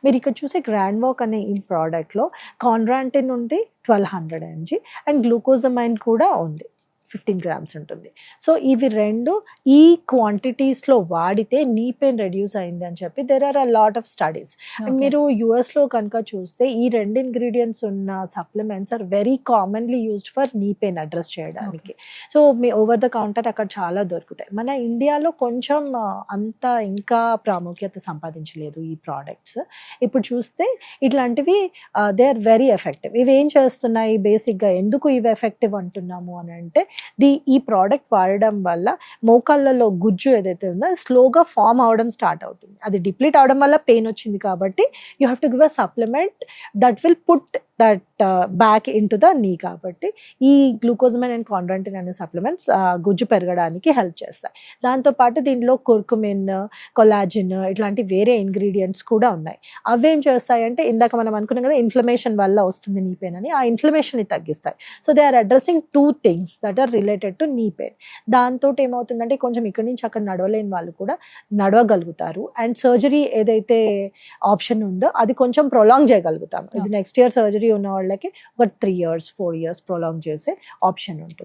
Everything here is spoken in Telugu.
మీరు ఇక్కడ చూసే గ్రాండ్ వాక్ అనే ఈ ప్రోడక్ట్లో కాన్రాంటిన్ ఉంది 1200 mg అండ్ గ్లూకోజమైన్ కూడా ఉంది 15 grams ఉంటుంది. సో ఇవి రెండు ఈ క్వాంటిటీస్లో వాడితే నీ పెయిన్ రెడ్యూస్ అయింది అని చెప్పి there are a lot of studies. And మీరు యూఎస్లో కనుక చూస్తే ఈ రెండు ఇంగ్రీడియంట్స్ ఉన్న supplements are very commonly used for knee pain address చేయడానికి. సో మీ ఓవర్ ద కౌంటర్ అక్కడ చాలా దొరుకుతాయి. మన ఇండియాలో కొంచెం అంత ఇంకా ప్రాముఖ్యత సంపాదించలేదు ఈ ప్రోడక్ట్స్. ఇప్పుడు చూస్తే ఇట్లాంటివి దే ఆర్ వెరీ ఎఫెక్టివ్. ఇవి ఏం చేస్తున్నాయి బేసిక్గా, ఎందుకు ఇవి ఎఫెక్టివ్ అంటున్నాము అని అంటే ఈ ప్రోడక్ట్ వాడడం వల్ల మోకాళ్ళలో గుజ్జు ఏదైతే ఉందో స్లోగా ఫామ్ అవడం స్టార్ట్ అవుతుంది. అది డిప్లీట్ అవడం వల్ల పెయిన్ వచ్చింది కాబట్టి you have to give a supplement that will put that back in to the నీ. కాబట్టి ఈ గ్లూకోజమైన్ అండ్ కాన్రాంటిన్ అనే సప్లిమెంట్స్ గుజ్జు పెరగడానికి హెల్ప్ చేస్తాయి. దాంతోపాటు దీంట్లో కుర్కుమిన్, కొలాజిన్ ఇట్లాంటి వేరే ఇంగ్రీడియంట్స్ కూడా ఉన్నాయి. అవేం చేస్తాయంటే ఇందాక మనం అనుకున్నాం కదా ఇన్ఫ్లమేషన్ వల్ల వస్తుంది నీ పెయిన్ అని, ఆ ఇన్ఫ్లమేషన్ని తగ్గిస్తాయి. So they are addressing 2 things that are related to knee pain. దాంతో ఏమవుతుందంటే కొంచెం ఇక్కడి నుంచి అక్కడ నడవలేని వాళ్ళు కూడా నడవగలుగుతారు. అండ్ సర్జరీ ఏదైతే ఆప్షన్ ఉందో అది కొంచెం ప్రొలాంగ్ చేయగలుగుతాం. ఇది నెక్స్ట్ ఇయర్ సర్జరీ ఉన్న వాళ్ళకి ఒక 3 years 4 years ప్రొలాంగ్ చేసే ఆప్షన్ ఉంటుంది.